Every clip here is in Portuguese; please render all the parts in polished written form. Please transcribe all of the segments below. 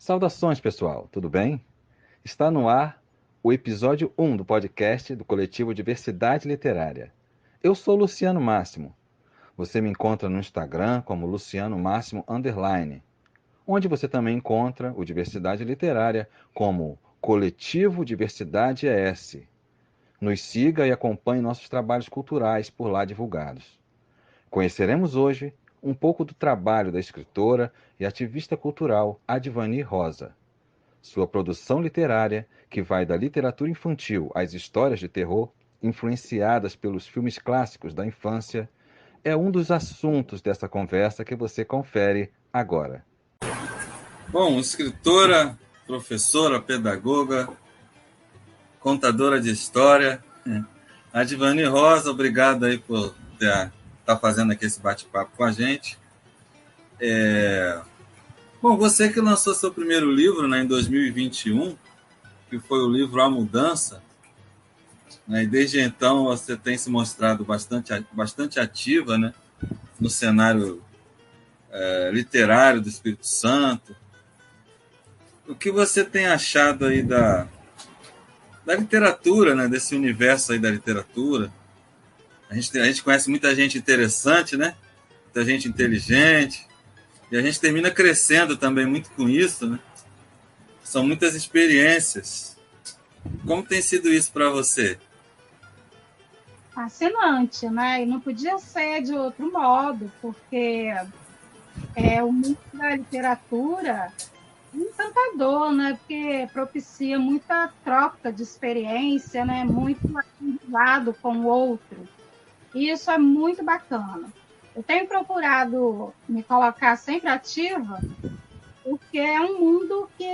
Saudações, pessoal, tudo bem? Está no ar o episódio 1 do podcast do coletivo Diversidade Literária. Eu sou Luciano Máximo. Você me encontra no Instagram como Luciano Máximo _, onde você também encontra o Diversidade Literária como Coletivo Diversidade ES. Nos siga e acompanhe nossos trabalhos culturais por lá divulgados. Conheceremos hoje um pouco do trabalho da escritora e ativista cultural Advani Rosa. Sua produção literária, que vai da literatura infantil às histórias de terror, influenciadas pelos filmes clássicos da infância, é um dos assuntos dessa conversa que você confere agora. Bom, escritora, professora, pedagoga, contadora de história, Advani Rosa, obrigado aí por estar fazendo aqui esse bate-papo com a gente. Bom, você que lançou seu primeiro livro, né, em 2021, que foi o livro A Mudança, né, e desde então você tem se mostrado bastante ativa, né, no cenário literário do Espírito Santo. O que você tem achado aí da literatura, né, desse universo aí da literatura? A gente conhece muita gente interessante, né? Muita gente inteligente, e a gente termina crescendo também muito com isso, né? São muitas experiências. Como tem sido isso para você? Fascinante, né? E não podia ser de outro modo, porque o mundo da literatura é encantador, né? Porque propicia muita troca de experiência, né? Muito aprendizado com o outro. E isso é muito bacana. Eu tenho procurado me colocar sempre ativa, porque é um mundo que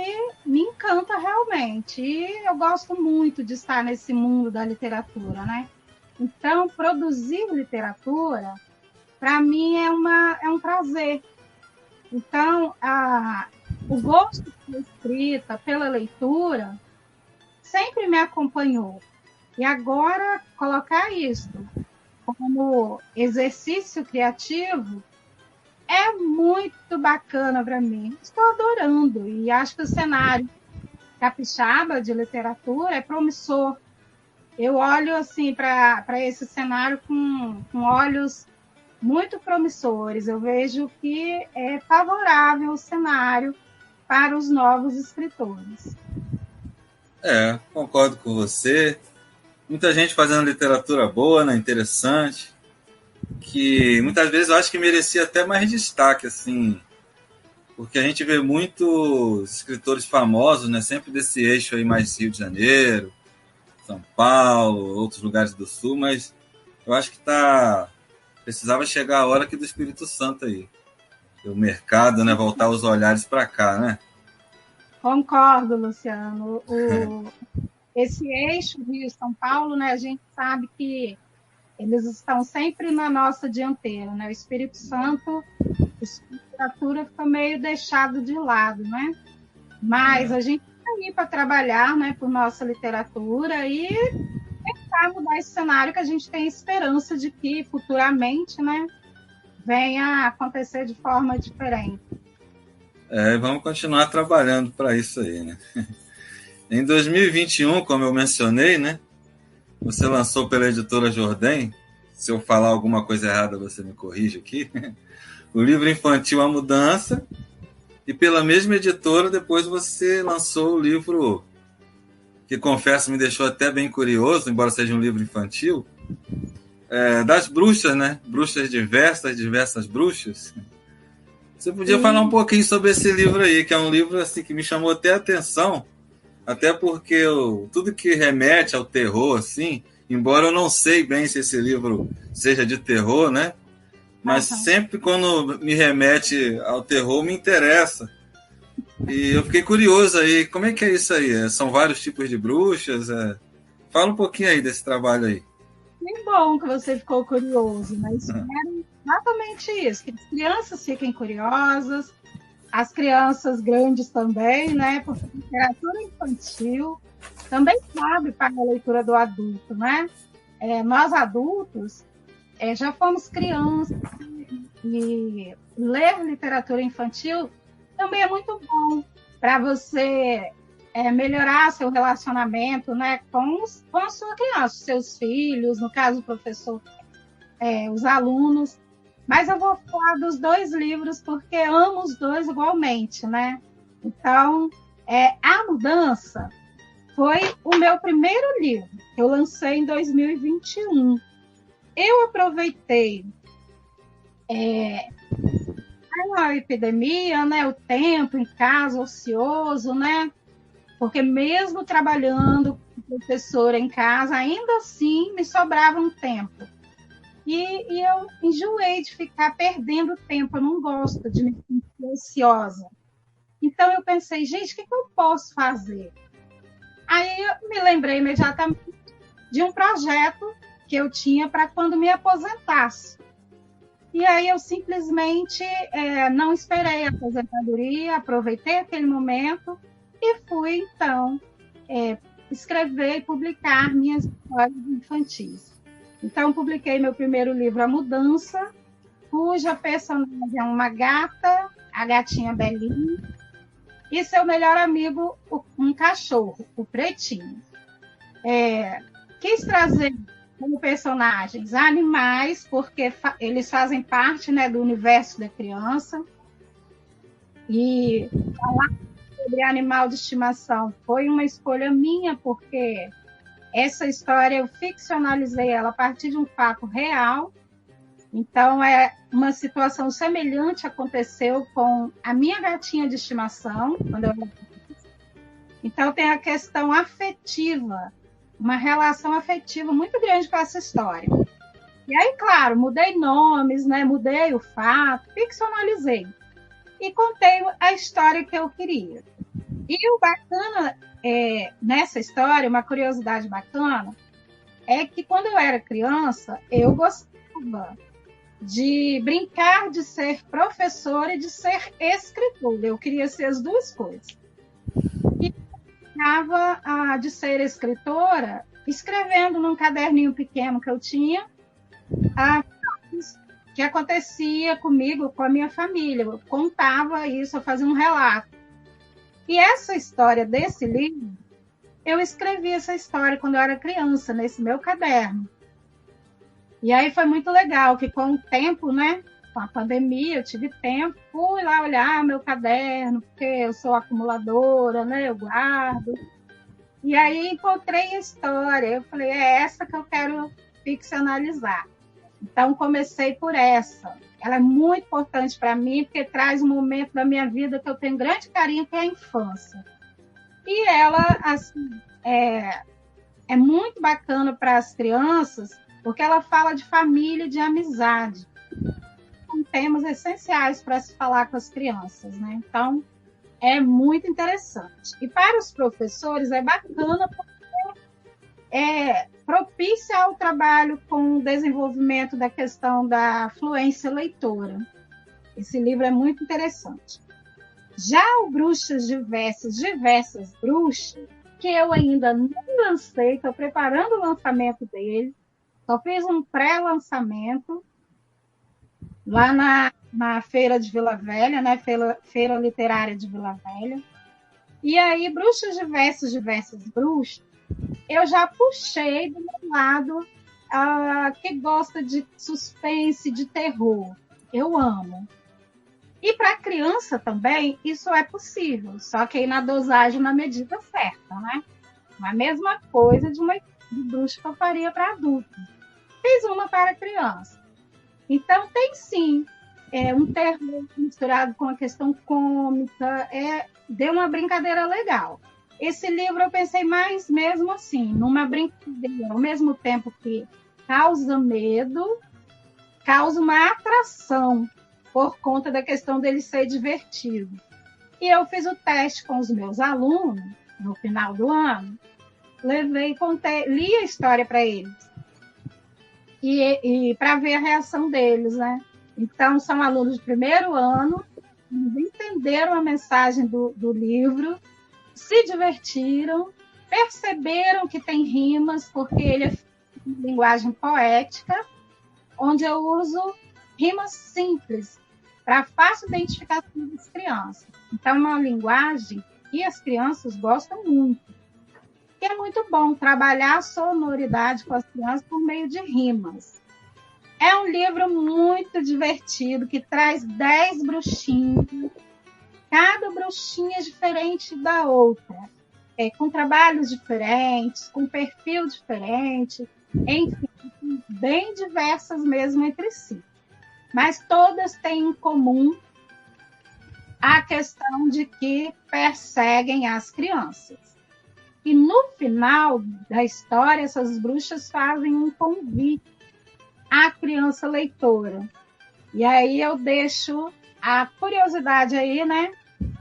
me encanta realmente. E eu gosto muito de estar nesse mundo da literatura, né? Então, produzir literatura, para mim, é um prazer. Então, o gosto pela escrita, pela leitura, sempre me acompanhou. E agora, colocar isso como exercício criativo é muito bacana para mim. Estou adorando e acho que o cenário capixaba de literatura é promissor. Eu olho assim para esse cenário com olhos muito promissores. Eu vejo que é favorável o cenário para os novos escritores. Concordo com você. Muita gente fazendo literatura boa, né, interessante, que muitas vezes eu acho que merecia até mais destaque, assim, porque a gente vê muitos escritores famosos, né, sempre desse eixo aí mais Rio de Janeiro, São Paulo, outros lugares do Sul, mas eu acho que precisava chegar a hora aqui do Espírito Santo aí. O mercado, né, voltar os olhares para cá, né? Concordo, Luciano. Esse eixo Rio-São Paulo, né, a gente sabe que eles estão sempre na nossa dianteira, né? O Espírito Santo, a literatura fica meio deixado de lado, né? Mas a gente está aí para trabalhar, né, por nossa literatura e tentar mudar esse cenário que a gente tem esperança de que futuramente, né, venha a acontecer de forma diferente. Vamos continuar trabalhando para isso aí, né? Em 2021, como eu mencionei, né, você lançou pela editora Jordem. Se eu falar alguma coisa errada, você me corrige aqui. O livro infantil A Mudança. E pela mesma editora, depois você lançou o livro que, confesso, me deixou até bem curioso, embora seja um livro infantil, das bruxas, né? Bruxas diversas bruxas. Você podia falar um pouquinho sobre esse livro aí, que é um livro assim, que me chamou até a atenção, até porque tudo que remete ao terror, assim, embora eu não sei bem se esse livro seja de terror, né? Mas sempre quando me remete ao terror, me interessa. E eu fiquei curioso aí, como é que é isso aí? São vários tipos de bruxas? Fala um pouquinho aí desse trabalho aí. Que bom que você ficou curioso, mas espero exatamente isso, que as crianças fiquem curiosas, as crianças grandes também, né? Porque a literatura infantil também cabe para a leitura do adulto, né? Nós adultos já fomos crianças e ler literatura infantil também é muito bom, para você melhorar seu relacionamento, né, com a sua criança, seus filhos, no caso o professor, os alunos. Mas eu vou falar dos 2 livros porque amo os 2 igualmente, né? Então, A Mudança foi o meu primeiro livro, que eu lancei em 2021. Eu aproveitei a epidemia, né, o tempo em casa, ocioso, né? Porque mesmo trabalhando como professora em casa, ainda assim me sobrava um tempo. E eu enjoei de ficar perdendo tempo, eu não gosto de me sentir ansiosa. Então eu pensei, gente, o que eu posso fazer? Aí eu me lembrei imediatamente de um projeto que eu tinha para quando me aposentasse. E aí eu simplesmente não esperei a aposentadoria, aproveitei aquele momento e fui, então, escrever e publicar minhas histórias infantis. Então, publiquei meu primeiro livro, A Mudança, cuja personagem é uma gata, a gatinha Belinha, e seu melhor amigo, um cachorro, o Pretinho. Quis trazer como personagens animais, porque eles fazem parte, né, do universo da criança. E falar sobre animal de estimação foi uma escolha minha, porque essa história eu ficcionalizei ela a partir de um fato real. Então, uma situação semelhante aconteceu com a minha gatinha de estimação, quando eu era criança. Então, tem a questão afetiva, uma relação afetiva muito grande com essa história. E aí, claro, mudei nomes, né? Mudei o fato, ficcionalizei. E contei a história que eu queria. E o bacana nessa história, uma curiosidade bacana, é que quando eu era criança, eu gostava de brincar de ser professora e de ser escritora. Eu queria ser as 2 coisas. E gostava de ser escritora escrevendo num caderninho pequeno que eu tinha que acontecia comigo, com a minha família. Eu contava isso, eu fazia um relato. E essa história desse livro, eu escrevi essa história quando eu era criança, nesse meu caderno. E aí foi muito legal, que com o tempo, né, com a pandemia, eu tive tempo, fui lá olhar meu caderno, porque eu sou acumuladora, né, eu guardo. E aí encontrei a história, eu falei, é essa que eu quero ficcionalizar. Então comecei por essa. Ela é muito importante para mim, porque traz um momento da minha vida que eu tenho grande carinho, que é a infância. E ela, assim, é muito bacana para as crianças, porque ela fala de família e de amizade. São temas essenciais para se falar com as crianças, né? Então, é muito interessante. E para os professores é bacana porque propícia ao trabalho com o desenvolvimento da questão da fluência leitora. Esse livro é muito interessante. Já o Bruxas Diversas Bruxas, que eu ainda não lancei, estou preparando o lançamento dele, só fiz um pré-lançamento lá na Feira de Vila Velha, né? Feira Literária de Vila Velha. E aí, Bruxas Diversas Bruxas, eu já puxei do meu lado que gosta de suspense, de terror. Eu amo. E para criança também, isso é possível, só que aí na dosagem, na medida certa, né? Não é a mesma coisa de bruxa que eu faria para adultos. Fiz uma para criança. Então, tem sim um terror misturado com a questão cômica, deu uma brincadeira legal. Esse livro eu pensei mais mesmo assim, numa brincadeira, ao mesmo tempo que causa medo, causa uma atração, por conta da questão dele ser divertido. E eu fiz o teste com os meus alunos, no final do ano, levei, contei, li a história para eles, e para ver a reação deles, né? Então, são alunos de primeiro ano, entenderam a mensagem do livro, se divertiram, perceberam que tem rimas, porque ele é uma linguagem poética, onde eu uso rimas simples, para fácil identificação das crianças. Então, é uma linguagem e as crianças gostam muito. E é muito bom trabalhar a sonoridade com as crianças por meio de rimas. É um livro muito divertido, que traz 10 bruxinhas. Cada bruxinha é diferente da outra, com trabalhos diferentes, com perfil diferente, enfim, bem diversas mesmo entre si. Mas todas têm em comum a questão de que perseguem as crianças. E no final da história, essas bruxas fazem um convite à criança leitora. E aí eu deixo a curiosidade aí, né?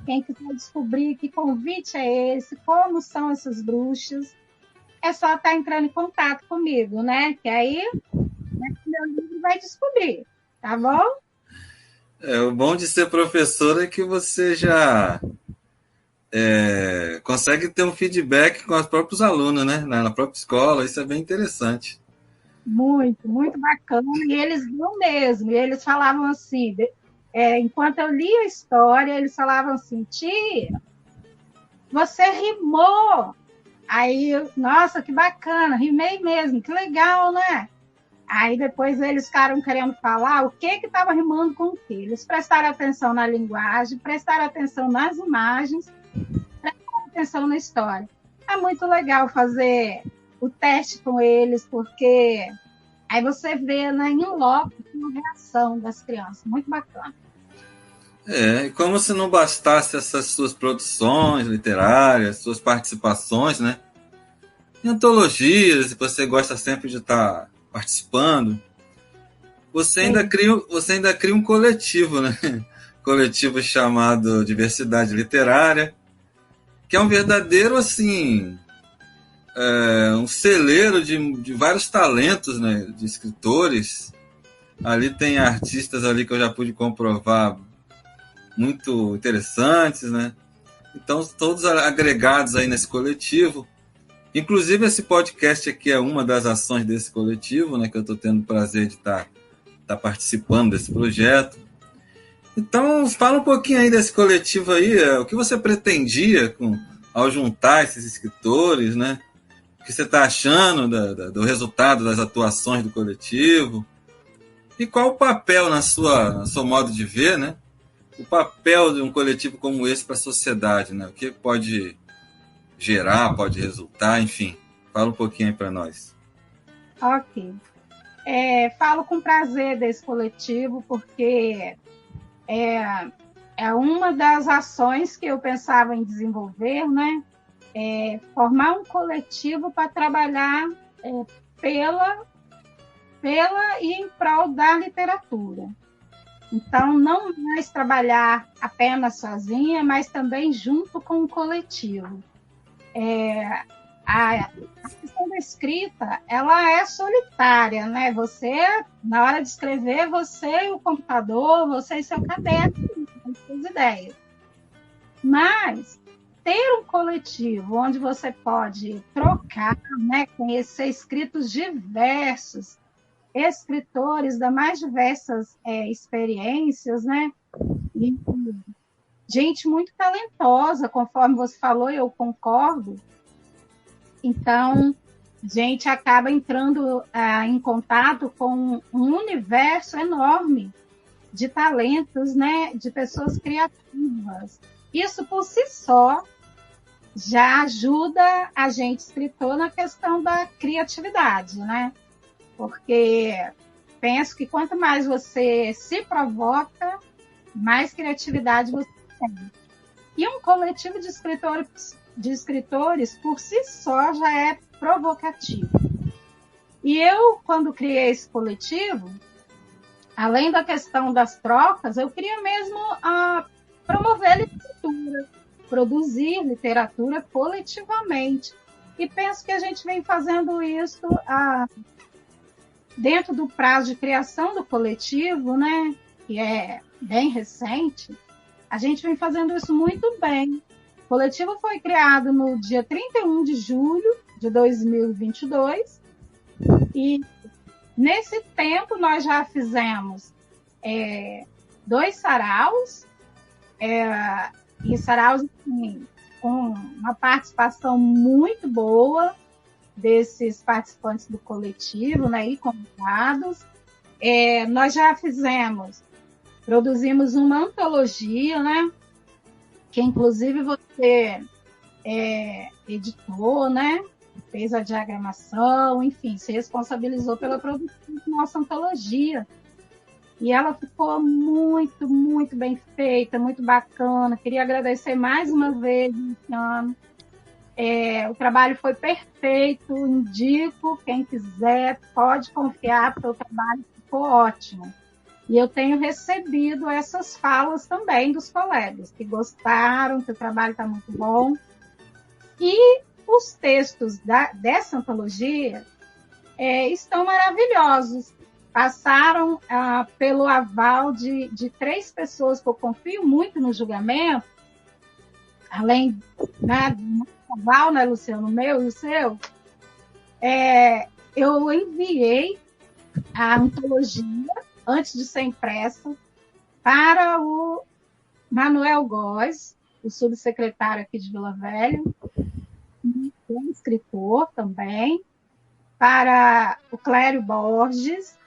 Quem quiser descobrir que convite é esse, como são essas bruxas, é só estar entrando em contato comigo, né? Que aí meu livro vai descobrir, tá bom? O bom de ser professora é que você já consegue ter um feedback com os próprios alunos, né? Na própria escola, isso é bem interessante. Muito, muito bacana. E eles viam mesmo, e eles falavam assim, enquanto eu lia a história, eles falavam assim, tia, você rimou. Aí, nossa, que bacana, rimei mesmo, que legal, né? Aí depois eles ficaram querendo falar o que estava rimando com o que. Eles prestaram atenção na linguagem, prestaram atenção nas imagens, prestaram atenção na história. É muito legal fazer o teste com eles, porque aí você vê, né, em loco a reação das crianças. Muito bacana. E como se não bastasse essas suas produções literárias, suas participações, né? Em antologias, você gosta sempre de estar participando. Você ainda cria um coletivo, né? Coletivo chamado Diversidade Literária, que é um verdadeiro, assim, um celeiro de vários talentos, né? De escritores. Ali tem artistas ali que eu já pude comprovar muito interessantes, né? Então, todos agregados aí nesse coletivo. Inclusive, esse podcast aqui é uma das ações desse coletivo, né? Que eu estou tendo o prazer de estar participando desse projeto. Então, fala um pouquinho aí desse coletivo aí, o que você pretendia ao juntar esses escritores, né? O que você está achando do resultado das atuações do coletivo? E qual o papel, no seu modo de ver, né? O papel de um coletivo como esse para a sociedade, né? O que pode gerar, pode resultar, enfim. Fala um pouquinho aí para nós. Ok. Falo com prazer desse coletivo, porque é uma das ações que eu pensava em desenvolver, né? Formar um coletivo para trabalhar pela e em prol da literatura. Então, não mais trabalhar apenas sozinha, mas também junto com o coletivo. A questão da escrita, ela é solitária, né? Você, na hora de escrever, você e o computador, você e seu caderno, com suas ideias. Mas ter um coletivo onde você pode trocar, né? Conhecer escritos diversos, escritores das mais diversas experiências, né? E gente muito talentosa, conforme você falou, eu concordo. Então, a gente acaba entrando em contato com um universo enorme de talentos, né? De pessoas criativas. Isso, por si só, já ajuda a gente, escritor, na questão da criatividade, né? Porque penso que quanto mais você se provoca, mais criatividade você tem. E um coletivo de escritores, por si só, já é provocativo. E eu, quando criei esse coletivo, além da questão das trocas, eu queria mesmo promover literatura, produzir literatura coletivamente. E penso que a gente vem fazendo isso dentro do prazo de criação do coletivo, né, que é bem recente, a gente vem fazendo isso muito bem. O coletivo foi criado no dia 31 de julho de 2022 e nesse tempo nós já fizemos 2 saraus, e saraus assim, com uma participação muito boa desses participantes do coletivo, né, e convidados. Nós já produzimos uma antologia, né, que inclusive você editou, né, fez a diagramação, enfim, se responsabilizou pela produção da nossa antologia. E ela ficou muito, muito bem feita, muito bacana. Queria agradecer mais uma vez, Luciano. O trabalho foi perfeito, indico, quem quiser pode confiar, porque o trabalho ficou ótimo. E eu tenho recebido essas falas também dos colegas, que gostaram, que o trabalho está muito bom. E os textos dessa antologia estão maravilhosos. Passaram pelo aval de 3 pessoas que eu confio muito no julgamento, além do aval, né, Luciano, o meu e o seu. Eu enviei a antologia, antes de ser impressa, para o Manuel Góes, o subsecretário aqui de Vila Velha, um escritor também, para o Clério Borges,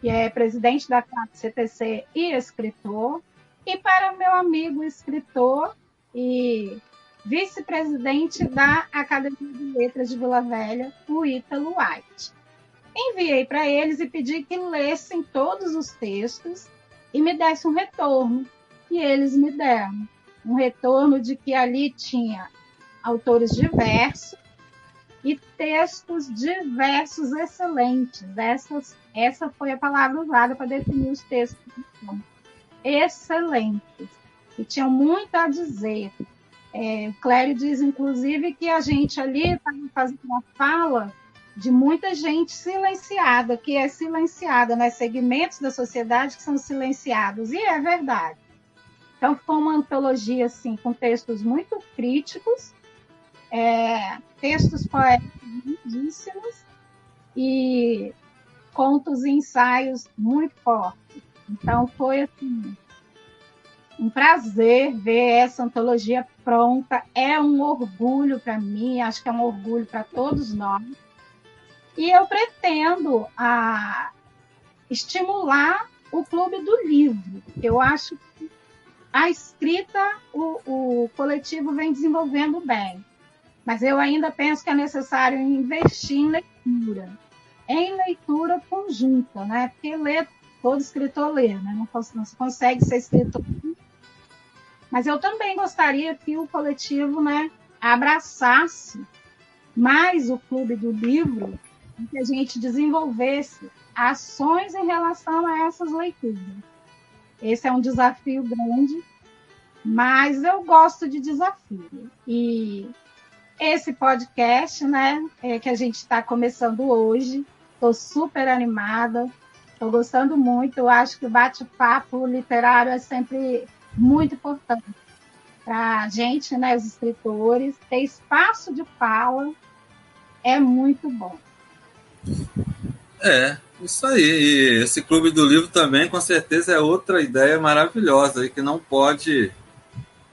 que é presidente da CTC e escritor, e para o meu amigo escritor e vice-presidente da Academia de Letras de Vila Velha, o Ítalo White. Enviei para eles e pedi que lessem todos os textos e me dessem um retorno. E eles me deram um retorno de que ali tinha autores diversos e textos diversos excelentes. Essa foi a palavra usada para definir os textos. Excelentes. E tinham muito a dizer. O Clério diz, inclusive, que a gente ali estava fazendo uma fala de muita gente silenciada, que é silenciada, né? Segmentos da sociedade que são silenciados. E é verdade. Então, foi uma antologia assim, com textos muito críticos, textos poéticos lindíssimos e contos e ensaios muito fortes. Então, foi assim, um prazer ver essa antologia pronta. É um orgulho para mim, acho que é um orgulho para todos nós. E eu pretendo estimular o Clube do Livro. Eu acho que a escrita, o coletivo vem desenvolvendo bem. Mas eu ainda penso que é necessário investir em leitura conjunta, né? Porque todo escritor lê, né? Não se consegue ser escritor. Mas eu também gostaria que o coletivo, né, abraçasse mais o Clube do Livro e que a gente desenvolvesse ações em relação a essas leituras. Esse é um desafio grande, mas eu gosto de desafio. E esse podcast, né, que a gente está começando hoje, estou super animada, estou gostando muito. Eu acho que o bate-papo literário é sempre muito importante para a gente, né, os escritores. Ter espaço de fala é muito bom. Isso aí. E esse Clube do Livro também, com certeza, é outra ideia maravilhosa aí, que não pode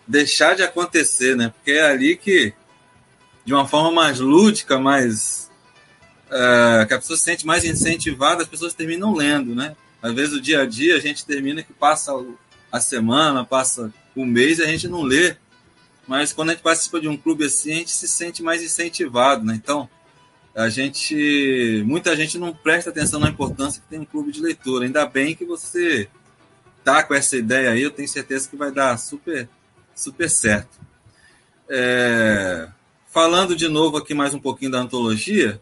deixar de acontecer, né? Porque é ali que, de uma forma mais lúdica, que a pessoa se sente mais incentivada, as pessoas terminam lendo, né? Às vezes, o dia a dia, a gente termina que passa a semana, passa o mês e a gente não lê. Mas quando a gente participa de um clube assim, a gente se sente mais incentivado, né? Então, muita gente não presta atenção na importância que tem um clube de leitura. Ainda bem que você tá com essa ideia aí, eu tenho certeza que vai dar super, super certo. Falando de novo aqui mais um pouquinho da antologia,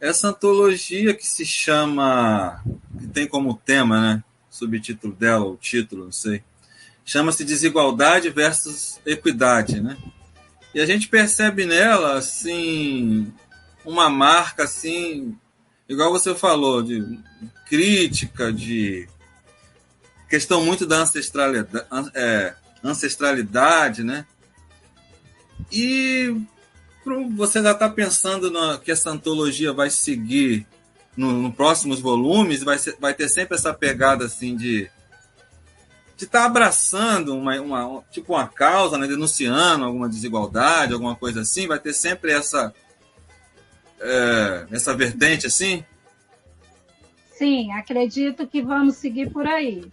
essa antologia que se chama, que tem como tema, né, subtítulo dela, o título, não sei, chama-se Desigualdade versus Equidade, né? E a gente percebe nela, assim, uma marca, assim, igual você falou, de crítica, de questão muito da ancestralidade, né? E você já está pensando que essa antologia vai seguir nos próximos volumes, vai ter sempre essa pegada assim de de estar abraçando tipo uma causa, né, denunciando alguma desigualdade, alguma coisa assim, vai ter sempre essa vertente assim? Sim, acredito que vamos seguir por aí.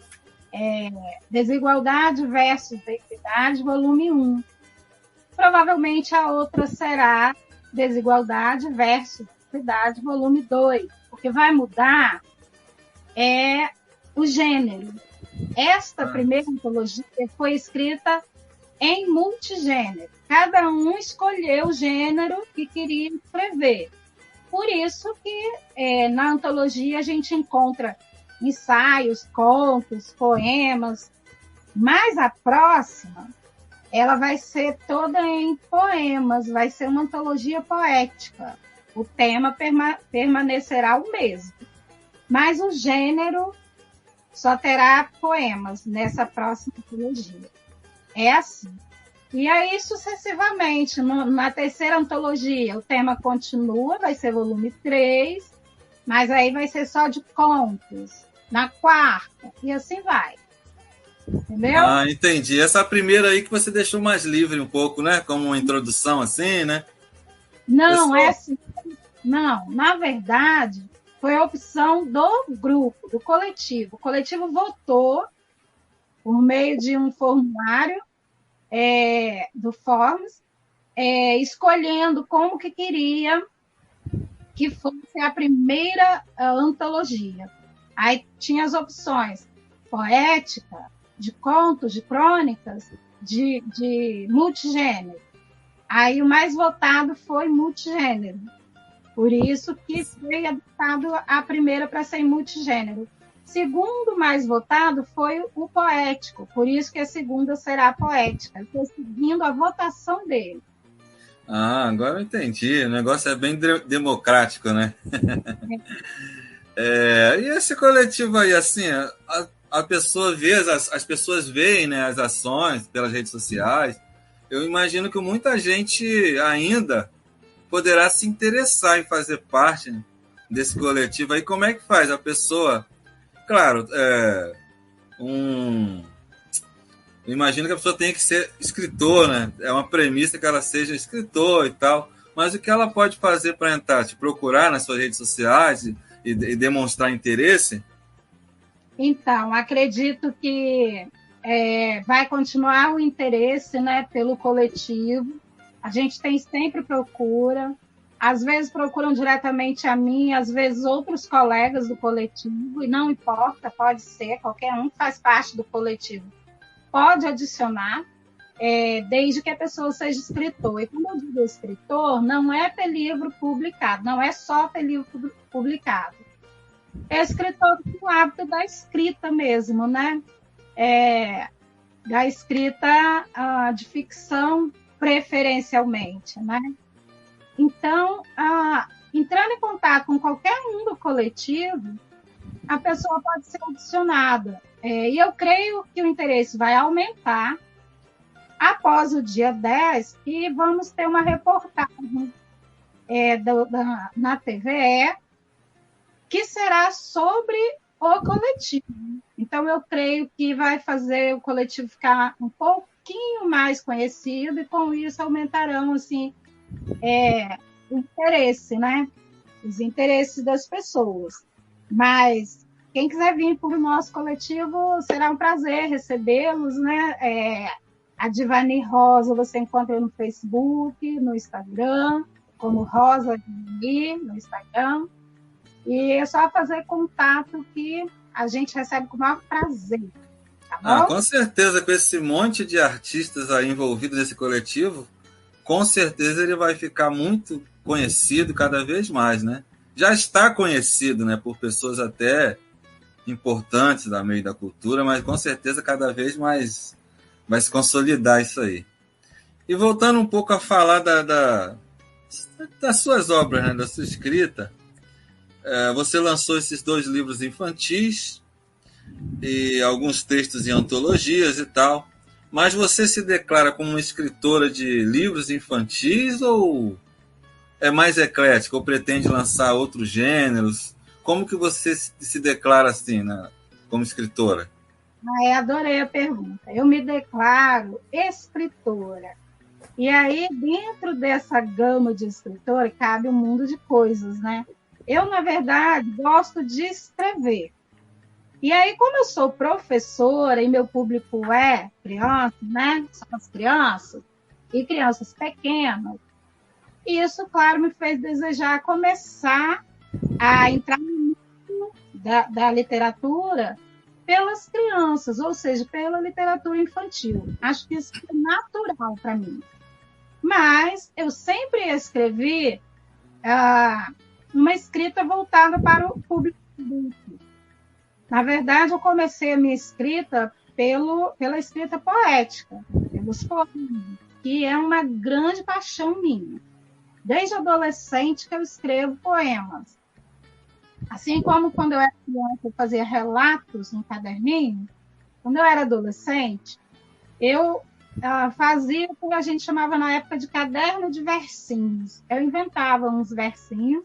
Desigualdade versus equidade, volume 1. Provavelmente a outra será Desigualdade versus Equidade, volume 2, porque vai mudar o gênero. Esta primeira antologia foi escrita em multigênero. Cada um escolheu o gênero que queria escrever. Por isso que na antologia a gente encontra ensaios, contos, poemas, mas a próxima ela vai ser toda em poemas, vai ser uma antologia poética. O tema permanecerá o mesmo, mas o gênero só terá poemas nessa próxima antologia. É assim. E aí, sucessivamente, na terceira antologia, o tema continua, vai ser volume 3, mas aí vai ser só de contos. Na quarta, e assim vai. Entendeu? Ah, entendi. Essa primeira aí que você deixou mais livre um pouco, né? Como uma introdução assim, né? Não, assim. Não, na verdade, foi a opção do grupo, do coletivo. O coletivo votou por meio de um formulário do Forms, escolhendo como que queria que fosse a primeira antologia. Aí tinha as opções poética, de contos, de crônicas, de multigênero. Aí o mais votado foi multigênero. Por isso que foi adotado a primeira para ser multigênero. Segundo mais votado foi o poético, por isso que a segunda será poética. Estou seguindo a votação dele. Ah, agora eu entendi. O negócio é bem democrático, né? E esse coletivo aí, assim, a pessoa vê, as pessoas veem, né, as ações pelas redes sociais. Eu imagino que muita gente ainda poderá se interessar em fazer parte desse coletivo aí. Como é que faz a pessoa? Claro, eu imagino que a pessoa tenha que ser escritor, né? É uma premissa que ela seja escritor e tal. Mas o que ela pode fazer para entrar? Te procurar nas suas redes sociais e demonstrar interesse? Então, acredito que vai continuar o interesse, né, pelo coletivo. A gente tem sempre procura. Às vezes procuram diretamente a mim, às vezes outros colegas do coletivo, e não importa, pode ser, qualquer um que faz parte do coletivo pode adicionar, desde que a pessoa seja escritor. E como eu digo escritor, não é ter livro publicado, não é só ter livro publicado. É escritor com o hábito da escrita mesmo, né? Da escrita de ficção, preferencialmente, né? Então, entrando em contato com qualquer um do coletivo, a pessoa pode ser adicionada. E eu creio que o interesse vai aumentar após o dia 10, e vamos ter uma reportagem na TVE que será sobre o coletivo. Então, eu creio que vai fazer o coletivo ficar um pouquinho mais conhecido, e com isso aumentarão assim, o interesse, né? Os interesses das pessoas. Mas quem quiser vir para o nosso coletivo, será um prazer recebê-los, né? A Divani Rosa você encontra no Facebook, no Instagram, como Rosa Divani, no Instagram. E é só fazer contato que a gente recebe com o maior prazer. Tá bom? Com certeza, com esse monte de artistas aí envolvidos nesse coletivo, com certeza ele vai ficar muito conhecido cada vez mais, né? Já está conhecido, né, por pessoas até importantes da meio da cultura, mas com certeza cada vez mais vai se consolidar isso aí. E voltando um pouco a falar das suas obras, né, da sua escrita, você lançou esses 2 livros infantis e alguns textos em antologias e tal, mas você se declara como uma escritora de livros infantis ou é mais eclética, ou pretende lançar outros gêneros? Como que você se declara assim, né, como escritora? Adorei a pergunta. Eu me declaro escritora. E aí, dentro dessa gama de escritora, cabe um mundo de coisas, né? Eu, na verdade, gosto de escrever. E aí, como eu sou professora e meu público é criança, né? São as crianças e crianças pequenas, isso, claro, me fez desejar começar a entrar no mundo da literatura pelas crianças, ou seja, pela literatura infantil. Acho que isso é natural para mim. Mas eu sempre escrevi uma escrita voltada para o público adulto. Na verdade, eu comecei a minha escrita pela escrita poética, pelos poemas, que é uma grande paixão minha. Desde adolescente que eu escrevo poemas. Assim como quando eu era criança, eu fazia relatos no caderninho, quando eu era adolescente, eu fazia o que a gente chamava na época de caderno de versinhos. Eu inventava uns versinhos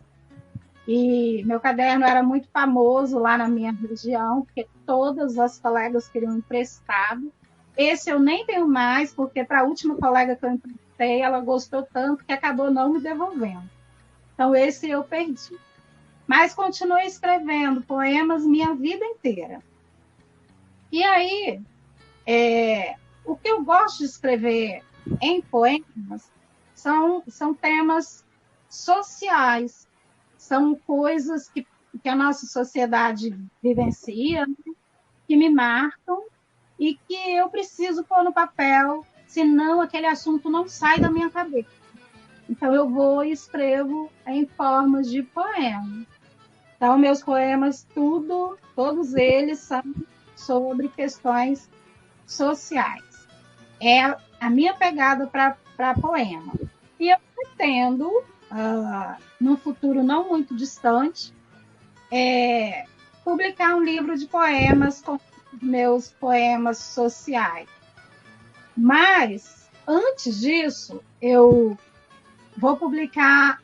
e meu caderno era muito famoso lá na minha região, porque todas as colegas queriam emprestado. Esse eu nem tenho mais, porque para a última colega que eu emprestei, ela gostou tanto que acabou não me devolvendo. Então, esse eu perdi. Mas continuei escrevendo poemas minha vida inteira. E aí, o que eu gosto de escrever em poemas são temas sociais, são coisas que a nossa sociedade vivencia, né, que me marcam e que eu preciso pôr no papel, senão aquele assunto não sai da minha cabeça. Então, eu vou e escrevo em formas de poema. Então, meus poemas, todos eles são sobre questões sociais. É a minha pegada para poema. E eu pretendo, num futuro não muito distante, publicar um livro de poemas com meus poemas sociais. Mas, antes disso, eu vou publicar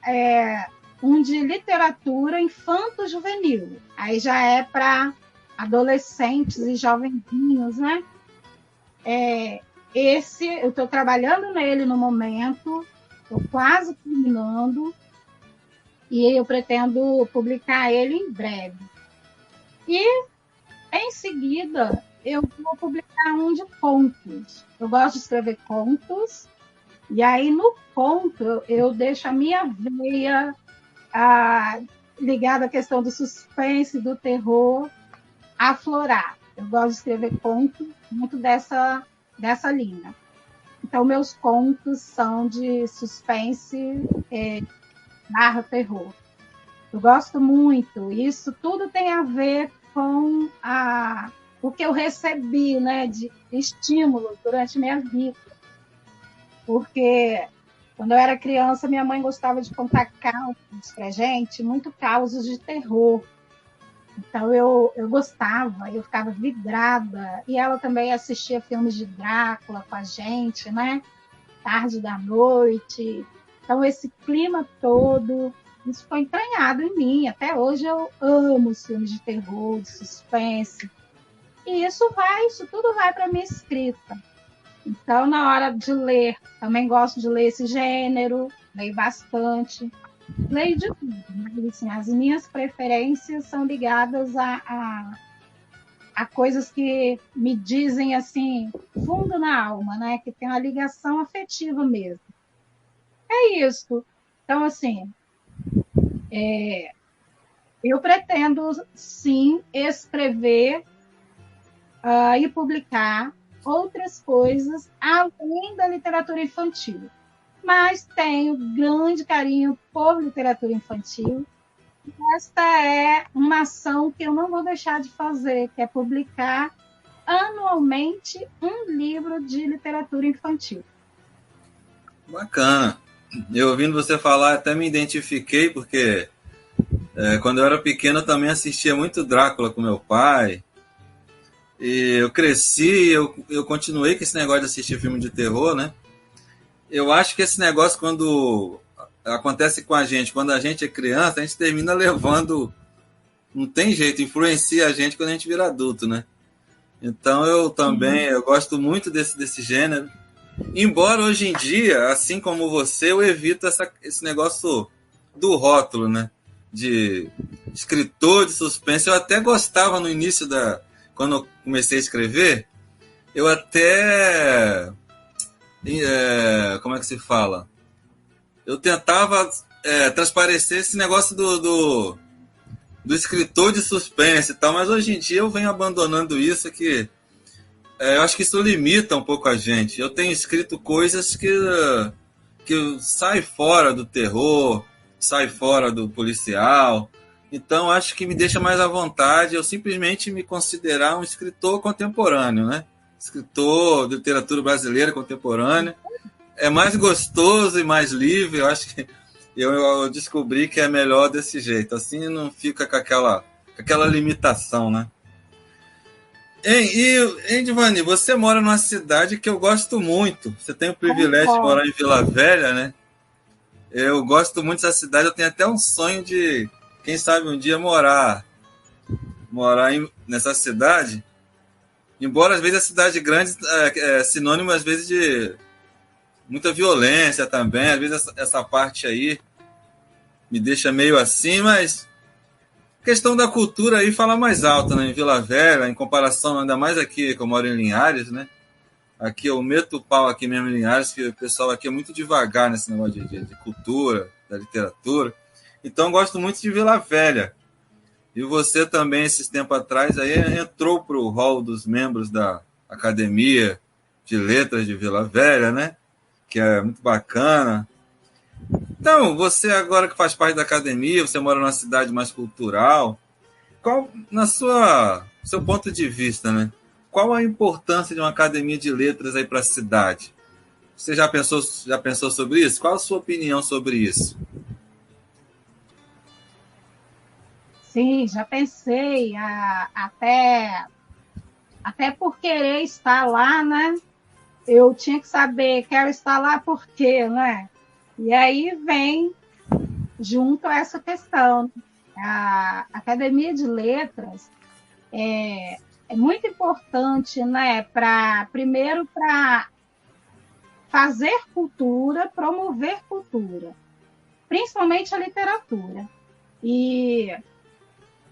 um de literatura infanto-juvenil. Aí já é para adolescentes e jovenzinhos, né? Esse, eu estou trabalhando nele no momento, estou quase terminando, e eu pretendo publicar ele em breve. E, em seguida, eu vou publicar um de contos. Eu gosto de escrever contos, e aí no conto eu deixo a minha veia ligada à questão do suspense, do terror, aflorar. Eu gosto de escrever contos muito dessa linha. Então, meus contos são de suspense barra terror. Eu gosto muito. Isso tudo tem a ver com o que eu recebi, né, de estímulos durante minha vida. Porque quando eu era criança, minha mãe gostava de contar causos pra gente, muito causos de terror. Então eu gostava, eu ficava vidrada. E ela também assistia filmes de Drácula com a gente, né? Tarde da noite. Então esse clima todo, isso foi entranhado em mim. Até hoje eu amo os filmes de terror, de suspense. E isso tudo vai para minha escrita. Então, na hora de ler, também gosto de ler esse gênero, leio bastante. Leio de tudo, mas assim, as minhas preferências são ligadas a coisas que me dizem assim, fundo na alma, né? Que tem uma ligação afetiva mesmo. É isso. Então, assim, eu pretendo, sim, escrever e publicar outras coisas além da literatura infantil. Mas tenho grande carinho por literatura infantil. Esta é uma ação que eu não vou deixar de fazer, que é publicar anualmente um livro de literatura infantil. Bacana. Eu ouvindo você falar, até me identifiquei, porque quando eu era pequeno eu também assistia muito Drácula com meu pai. E eu cresci, eu continuei com esse negócio de assistir filme de terror, né? Eu acho que esse negócio, quando acontece com a gente, quando a gente é criança, a gente termina levando... Não tem jeito, influencia a gente quando a gente vira adulto, né? Então eu também eu gosto muito desse gênero. Embora hoje em dia, assim como você, eu evito esse negócio do rótulo, né? De escritor de suspense. Eu até gostava no início quando eu comecei a escrever, eu até como é que se fala? Eu tentava transparecer esse negócio do escritor de suspense e tal, mas hoje em dia eu venho abandonando isso, que eu acho que isso limita um pouco a gente. Eu tenho escrito coisas que sai fora do terror, sai fora do policial, então acho que me deixa mais à vontade eu simplesmente me considerar um escritor contemporâneo, né? Escritor de literatura brasileira contemporânea. É mais gostoso e mais livre, eu acho que eu descobri que é melhor desse jeito, assim não fica com aquela limitação, né? E Divani, você mora numa cidade que eu gosto muito. Você tem o privilégio de morar em Vila Velha, né? Eu gosto muito dessa cidade. Eu tenho até um sonho de, quem sabe, um dia morar nessa cidade. Embora, às vezes, a cidade grande é sinônimo, às vezes, de muita violência também. Às vezes, essa parte aí me deixa meio assim, mas a questão da cultura aí fala mais alto, né? Em Vila Velha, em comparação, ainda mais aqui, que eu moro em Linhares, né? Aqui eu meto o pau aqui mesmo em Linhares, que o pessoal aqui é muito devagar nesse negócio de cultura, da literatura. Então eu gosto muito de Vila Velha. E você também, esses tempos atrás, aí entrou para o hall dos membros da Academia de Letras de Vila Velha, né? Que é muito bacana. Então, você agora que faz parte da academia, você mora numa cidade mais cultural, qual, seu ponto de vista, né? Qual a importância de uma academia de letras aí para a cidade? Você já pensou sobre isso? Qual a sua opinião sobre isso? Sim, já pensei, até por querer estar lá, né? Eu tinha que saber, quero estar lá por quê, né? E aí vem junto a essa questão. A Academia de Letras é muito importante, né? Primeiro, para fazer cultura, promover cultura, principalmente a literatura. E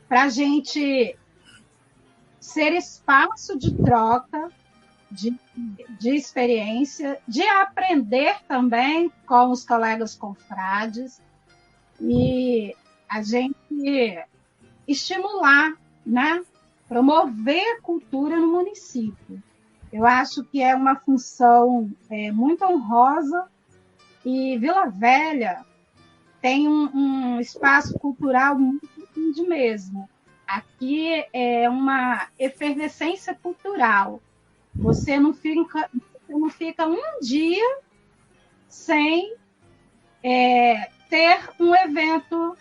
para a gente ser espaço de troca, de experiência, de aprender também com os colegas confrades e a gente estimular, né? Promover a cultura no município. Eu acho que é uma função muito honrosa e Vila Velha tem um espaço cultural muito grande mesmo. Aqui é uma efervescência cultural. Você não fica um dia sem ter um evento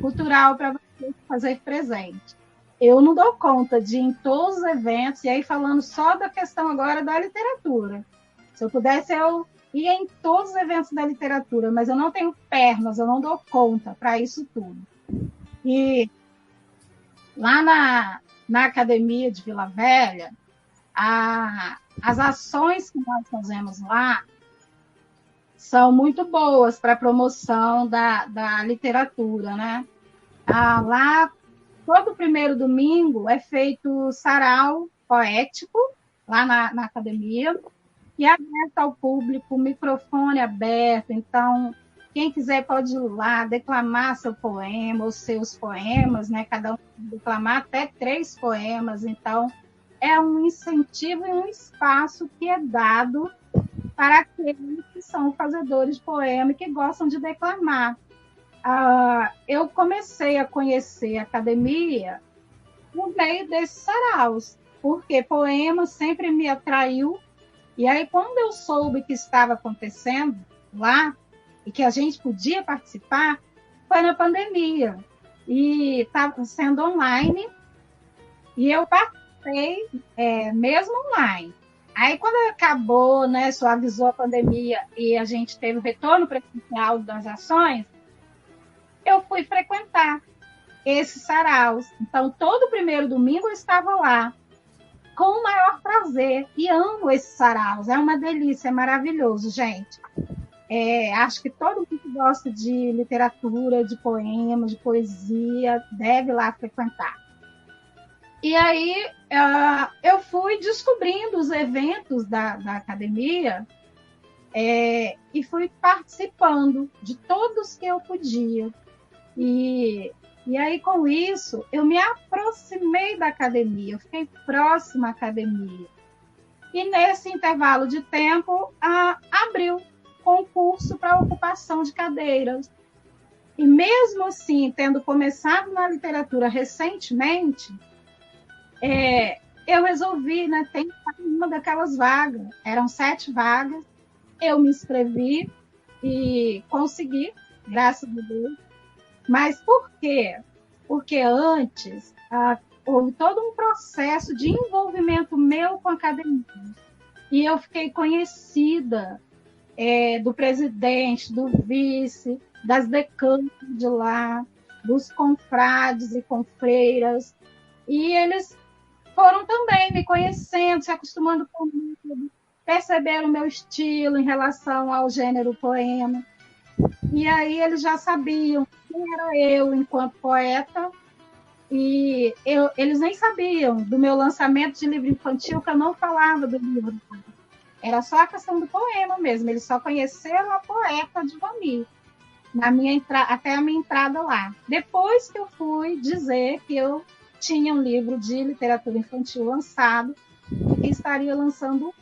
cultural para você fazer presente. Eu não dou conta de ir em todos os eventos, e aí falando só da questão agora da literatura. Se eu pudesse, eu ia em todos os eventos da literatura, mas eu não tenho pernas, eu não dou conta para isso tudo. E lá na Academia de Vila Velha, as ações que nós fazemos lá são muito boas para a promoção da literatura, né? Lá, todo primeiro domingo é feito sarau poético, lá na academia, e é aberto ao público, microfone aberto, então quem quiser pode ir lá declamar seu poema, ou seus poemas, né? Cada um pode declamar até 3 poemas, então é um incentivo e um espaço que é dado para aqueles que são fazedores de poema e que gostam de declamar. Eu comecei a conhecer a academia por meio desses saraus, porque poema sempre me atraiu, e aí quando eu soube que estava acontecendo lá, e que a gente podia participar, foi na pandemia, e estava sendo online, e eu participei mesmo online. Aí, quando acabou, né, suavizou a pandemia e a gente teve o retorno presencial das ações, eu fui frequentar esses saraus. Então, todo primeiro domingo eu estava lá, com fazer. E amo esses saraus. É uma delícia, é maravilhoso, gente. Acho que todo mundo que gosta de literatura, de poema, de poesia, deve lá frequentar. E aí eu fui descobrindo os eventos da academia e fui participando de todos que eu podia. E aí, com isso, eu me aproximei da academia, eu fiquei próxima à academia. E nesse intervalo de tempo, abriu concurso para ocupação de cadeiras. E mesmo assim, tendo começado na literatura recentemente, eu resolvi, né, tentar uma daquelas vagas. Eram 7 vagas. Eu me inscrevi e consegui, graças a Deus. Mas por quê? Porque antes houve todo um processo de envolvimento meu com a academia. E eu fiquei conhecida do presidente, do vice, das decanas de lá, dos confrades e confreiras. E eles foram também me conhecendo, se acostumando comigo, perceberam o meu estilo em relação ao gênero poema. E aí eles já sabiam quem era eu enquanto poeta, e eles nem sabiam do meu lançamento de livro infantil, que eu não falava do livro. Era só a questão do poema mesmo, eles só conheceram a poeta de Vani, até a minha entrada lá. Depois que eu fui dizer que eu tinha um livro de literatura infantil lançado e que estaria lançando.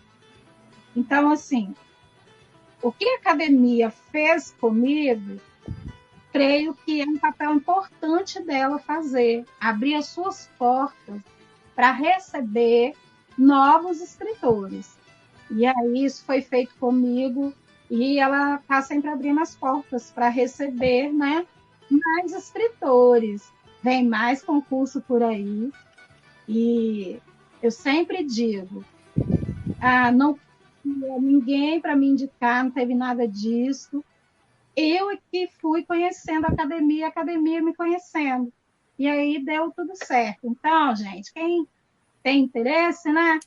Então, assim, o que a academia fez comigo, creio que é um papel importante dela fazer, abrir as suas portas para receber novos escritores. E aí isso foi feito comigo, e ela está sempre abrindo as portas para receber, né, mais escritores. Vem mais concurso por aí, e eu sempre digo, não ninguém para me indicar, não teve nada disso. Eu é que fui conhecendo a academia me conhecendo. E aí deu tudo certo. Então, gente, quem tem interesse, né?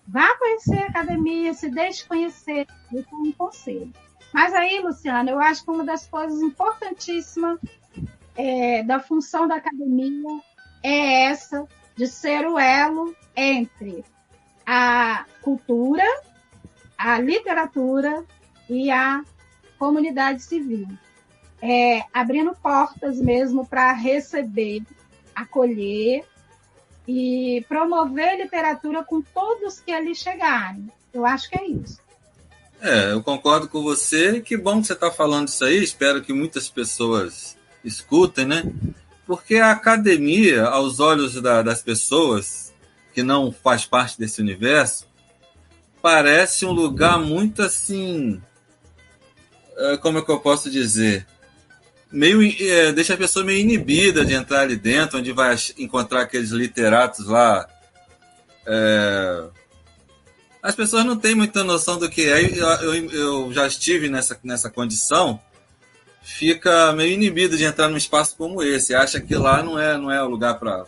Vá conhecer a academia, se deixe conhecer. Eu tenho um conselho. Mas aí, Luciana, eu acho que uma das coisas importantíssimas da função da academia é essa de ser o elo entre a cultura, a literatura e a comunidade civil, abrindo portas mesmo para receber, acolher e promover literatura com todos que ali chegarem. Eu acho que é isso. Eu concordo com você. Que bom que você está falando isso aí. Espero que muitas pessoas escutem, né? Porque a academia, aos olhos das pessoas que não faz parte desse universo, parece um lugar muito assim, como é que eu posso dizer, meio deixa a pessoa meio inibida de entrar ali dentro, onde vai encontrar aqueles literatos lá. As pessoas não têm muita noção do que é. Eu já estive nessa condição. Fica meio inibido de entrar num espaço como esse. Acha que lá não é o lugar para...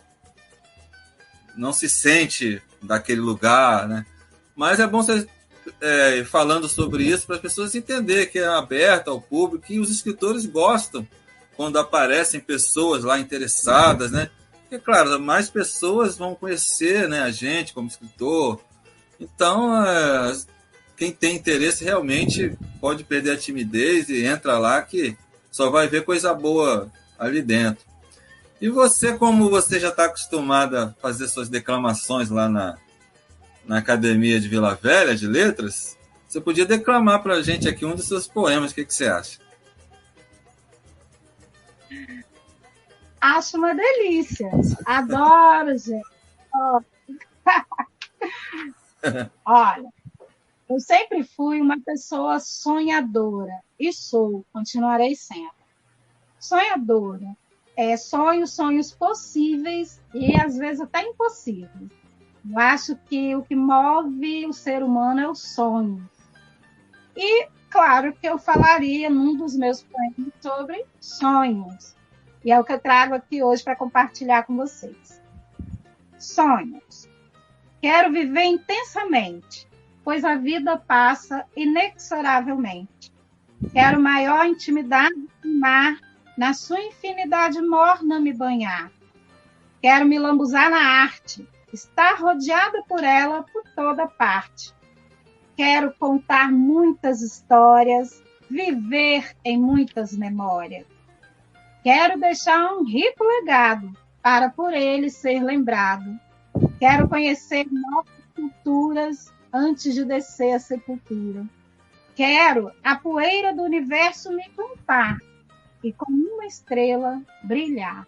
Não se sente daquele lugar, né? Mas é bom você falando sobre isso para as pessoas entenderem que é aberto ao público, que os escritores gostam quando aparecem pessoas lá interessadas, né? Porque, claro, mais pessoas vão conhecer, né, a gente como escritor. Então, quem tem interesse realmente pode perder a timidez e entra lá que só vai ver coisa boa ali dentro. E você, como você já está acostumada a fazer suas declamações lá na Academia de Vila Velha de Letras, você podia declamar para a gente aqui um dos seus poemas. O que você acha? Acho uma delícia. Adoro, gente. Olha, eu sempre fui uma pessoa sonhadora e continuarei sendo. Sonhadora. Sonhos possíveis e às vezes até impossíveis. Eu acho que o que move o ser humano é o sonho. E, claro, que eu falaria num dos meus poemas sobre sonhos. E é o que eu trago aqui hoje para compartilhar com vocês. Sonhos. Quero viver intensamente, pois a vida passa inexoravelmente. Quero maior intimidade do mar, na sua infinidade morna me banhar. Quero me lambuzar na arte, estar rodeada por ela por toda parte. Quero contar muitas histórias, viver em muitas memórias. Quero deixar um rico legado, para por ele ser lembrado. Quero conhecer novas culturas antes de descer a sepultura. Quero a poeira do universo me contar e como uma estrela brilhar.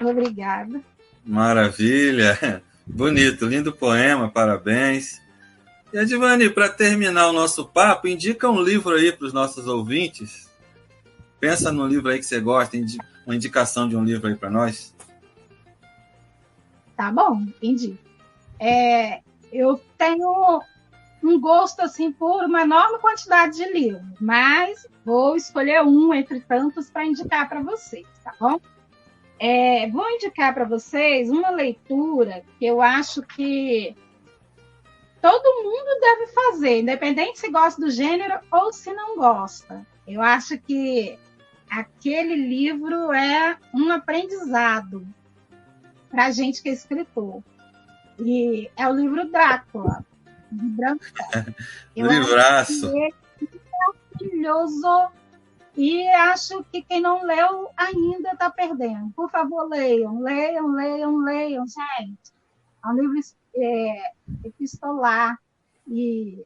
Obrigada. Maravilha! Bonito, lindo poema, parabéns. E Adivani, para terminar o nosso papo, indica um livro aí para os nossos ouvintes. Pensa num livro aí que você gosta, uma indicação de um livro aí para nós. Tá bom, entendi. Eu tenho um gosto assim por uma enorme quantidade de livros, mas vou escolher um entre tantos para indicar para vocês, tá bom? Vou indicar para vocês uma leitura que eu acho que todo mundo deve fazer, independente se gosta do gênero ou se não gosta. Eu acho que aquele livro é um aprendizado para a gente que é escritor. E é o livro Drácula, de Bram Stoker. Livraço. É maravilhoso. E acho que quem não leu ainda está perdendo. Por favor, leiam, gente. É um livro epistolar e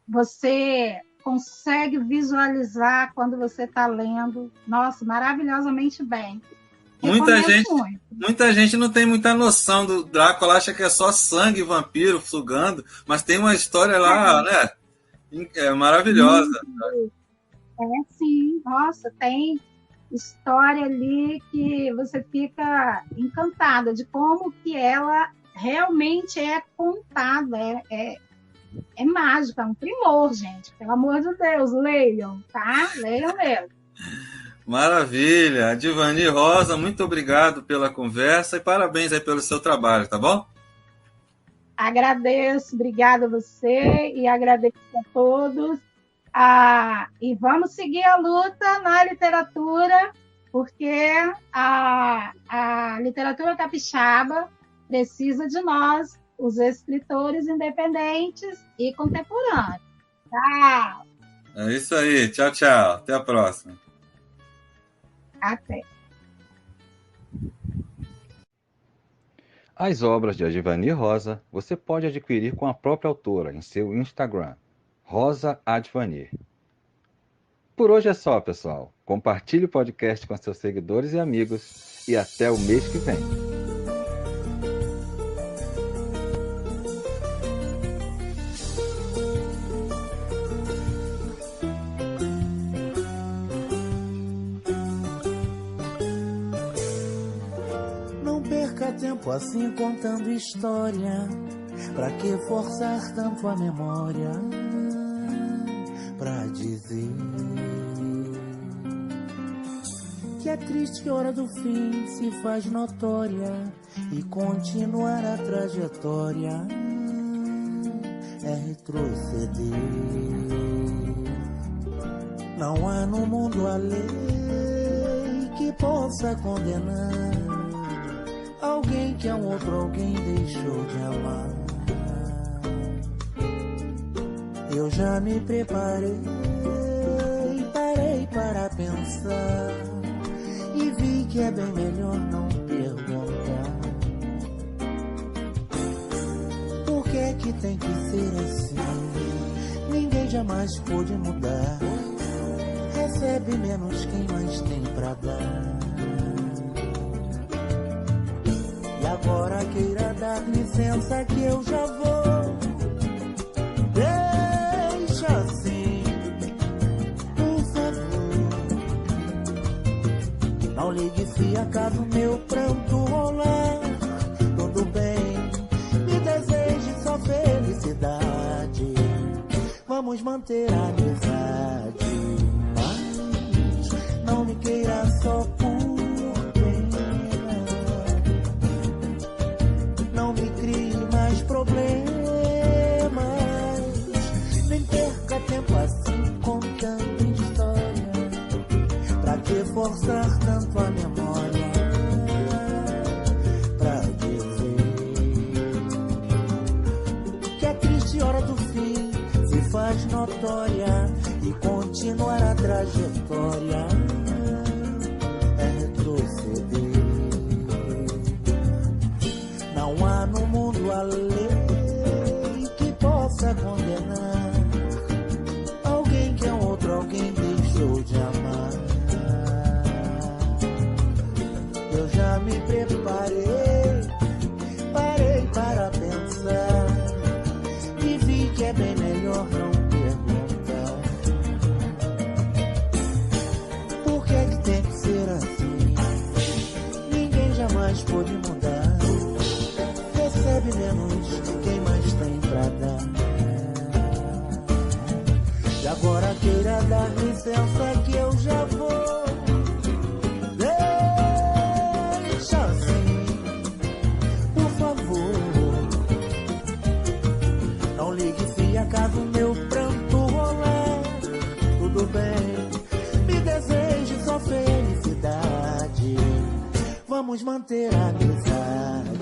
você consegue visualizar quando você está lendo. Nossa, maravilhosamente bem. Muita gente não tem muita noção do Drácula, acha que é só sangue, vampiro sugando, mas tem uma história lá, né? É maravilhosa. Sim. Nossa, tem história ali que você fica encantada de como que ela realmente é contada. É mágica, é um primor, gente. Pelo amor de Deus, leiam, tá? Leiam mesmo. Maravilha. Adivani Rosa, muito obrigado pela conversa e parabéns aí pelo seu trabalho, tá bom? Agradeço, obrigada a você e agradeço a todos. E vamos seguir a luta na literatura, porque a literatura capixaba precisa de nós, os escritores independentes e contemporâneos. Tchau! É isso aí. Tchau, tchau. Até a próxima. Até. As obras de Adivani Rosa você pode adquirir com a própria autora em seu Instagram, Rosa Adivani. Por hoje é só, pessoal. Compartilhe o podcast com seus seguidores e amigos e até o mês que vem. Tempo assim contando história, pra que forçar tanto a memória pra dizer que a triste hora do fim se faz notória e continuar a trajetória é retroceder. Não há no mundo a lei que possa condenar alguém que a um outro alguém deixou de amar. Eu já me preparei, parei para pensar e vi que é bem melhor não perguntar. Por que é que tem que ser assim? Ninguém jamais pôde mudar. Recebe menos quem mais tem pra dar. E agora queira dar licença que eu já vou. Deixa assim, por favor. Não ligue se acaso meu pranto rolar. Tudo bem, me deseje só felicidade. Vamos manter a amizade, mas não me queira só por não me crie mais problemas. se hora do fim se faz notória e continuar a trajetória é retroceder. Não há no mundo a lei que possa condenar alguém que a outro alguém deixou de amar. Eu já me preparei, parei para pensar e vi que é bem melhor não perguntar. Por que é que tem que ser assim? Ninguém jamais pôde mudar. Recebe menos quem mais tem pra dar. E agora queira dar licença que eu já vou. Deixa assim, por favor. Não ligue se acaso meu pranto rolar. Tudo bem, me deseje só felicidade. Vamos manter a amizade.